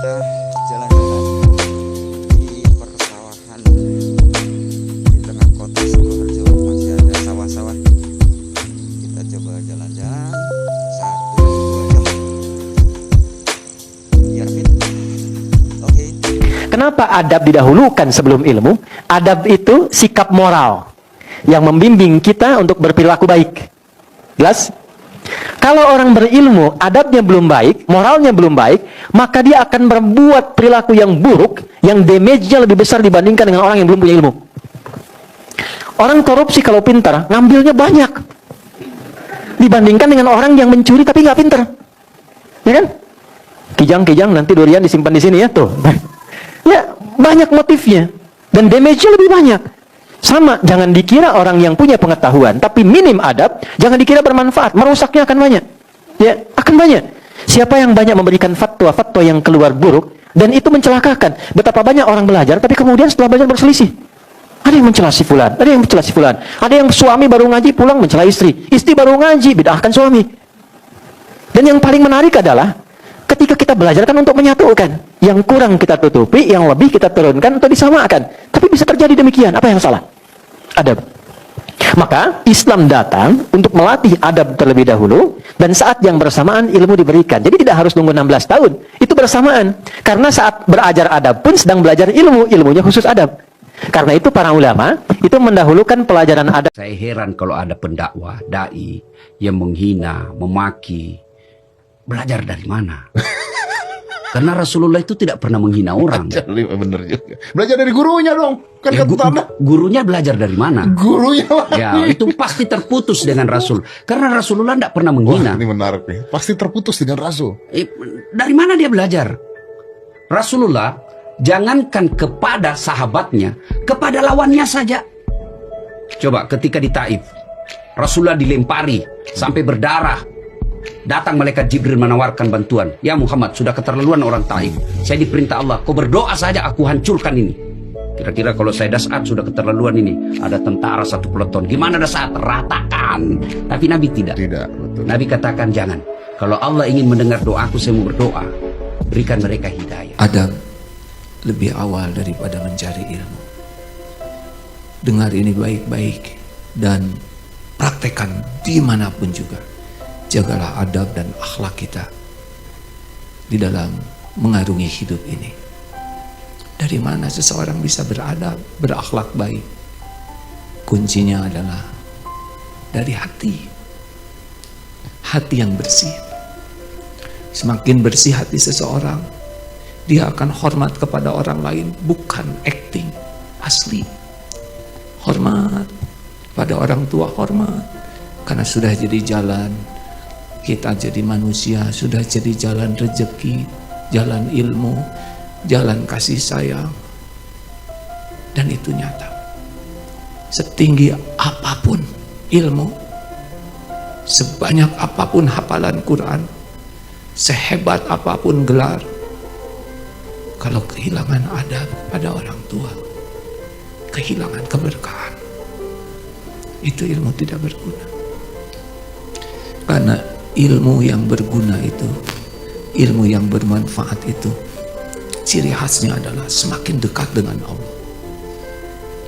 kita jalan-jalan di persawahan di tengah kota Sukoharjo. Masih ada sawah-sawah. Kita coba jalan-jalan 1-2 jam biar fit. Oke. Kenapa adab didahulukan sebelum ilmu? Adab itu sikap moral yang membimbing kita untuk berperilaku baik. Jelas? Kalau orang berilmu, adabnya belum baik, moralnya belum baik, maka dia akan membuat perilaku yang buruk, yang damage-nya lebih besar dibandingkan dengan orang yang belum punya ilmu. Orang korupsi kalau pintar, ngambilnya banyak. Dibandingkan dengan orang yang mencuri tapi nggak pintar. Ya kan? Kijang-kijang, nanti durian disimpan di sini ya, tuh. Ya, banyak motifnya. Dan damage-nya lebih banyak. Sama, jangan dikira orang yang punya pengetahuan tapi minim adab, jangan dikira bermanfaat, merusaknya akan banyak. Ya, akan banyak. Siapa yang banyak memberikan fatwa-fatwa yang keluar buruk dan itu mencelakakan. Betapa banyak orang belajar tapi kemudian setelah belajar berselisih. Ada yang mencela si fulan, ada yang mencela si fulan. Ada yang suami baru ngaji pulang mencela istri, istri baru ngaji bid'ahkan suami. Dan yang paling menarik adalah ketika kita belajar kan untuk menyatukan, yang kurang kita tutupi, yang lebih kita turunkan atau disamakan. Tapi bisa terjadi demikian. Apa yang salah? Adab. Maka Islam datang untuk melatih adab terlebih dahulu, dan saat yang bersamaan ilmu diberikan. Jadi tidak harus nunggu 16 tahun. Itu bersamaan. Karena saat berajar adab pun sedang belajar ilmu, ilmunya khusus adab. Karena itu para ulama itu mendahulukan pelajaran adab. Saya heran kalau ada pendakwah, dai yang menghina, memaki. Belajar dari mana? Karena Rasulullah itu tidak pernah menghina orang. Bener juga. Belajar dari gurunya dong. Kan Ya, kata Anda. gurunya belajar dari mana? Gurunya lagi. Ya, itu pasti terputus dengan Rasul. Karena Rasulullah tidak pernah Wah, menghina. ini menarik nih. Pasti terputus dengan Rasul. Dari mana dia belajar? Rasulullah jangankan kepada sahabatnya, kepada lawannya saja. Coba ketika di Taif, Rasulullah dilempari sampai berdarah. Datang malaikat Jibril menawarkan bantuan. Ya Muhammad, sudah keterlaluan orang Taif. Saya diperintah Allah, kau berdoa saja aku hancurkan ini. Kira-kira kalau saya Das'at sudah keterlaluan ini. Ada tentara satu peleton. Gimana Das'at? Ratakan. Tapi Nabi tidak. Tidak, betul. Nabi katakan jangan. Kalau Allah ingin mendengar doaku, saya mau berdoa. Berikan mereka hidayah. Adab lebih awal daripada mencari ilmu. Dengar ini baik-baik dan praktekkan dimanapun juga. Jagalah adab dan akhlak kita di dalam mengarungi hidup ini. Dari mana seseorang bisa beradab, berakhlak baik? Kuncinya adalah dari hati. Hati yang bersih. Semakin bersih hati seseorang, dia akan hormat kepada orang lain, bukan acting, asli. Hormat pada orang tua, hormat. Karena sudah jadi jalan kita jadi manusia, sudah jadi jalan rezeki, jalan ilmu, jalan kasih sayang. Dan itu nyata. Setinggi apapun ilmu, sebanyak apapun hafalan Quran, sehebat apapun gelar, kalau kehilangan adab pada orang tua, kehilangan keberkahan, itu ilmu tidak berguna. Karena ilmu yang berguna itu, ilmu yang bermanfaat itu, ciri khasnya adalah semakin dekat dengan Allah.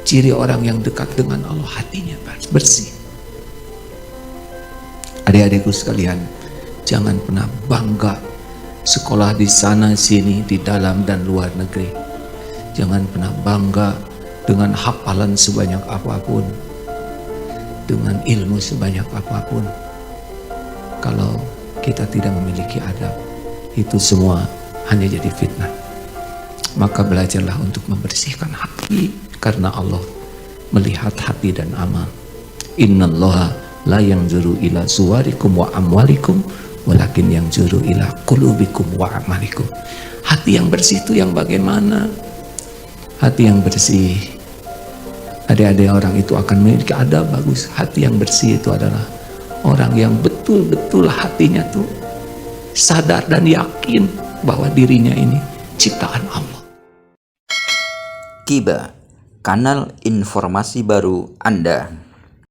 Ciri orang yang dekat dengan Allah, hatinya bersih. Adik-adikku sekalian, jangan pernah bangga sekolah di sana sini, di dalam dan luar negeri. Jangan pernah bangga dengan hafalan sebanyak apapun, dengan ilmu sebanyak apapun. Kalau kita tidak memiliki adab, itu semua hanya jadi fitnah. Maka belajarlah untuk membersihkan hati, karena Allah melihat hati dan amal. Innallaha la yanzuru ila suwarikum wa amwalikum, walakin yanzuru ila qulubikum wa amalikum. Hati yang bersih itu yang bagaimana? Hati yang bersih, adik-adik orang itu akan memiliki adab bagus. Hati yang bersih itu adalah orang yang betul-betul hatinya tuh sadar dan yakin bahwa dirinya ini ciptaan Allah. Kiba, kanal informasi baru Anda.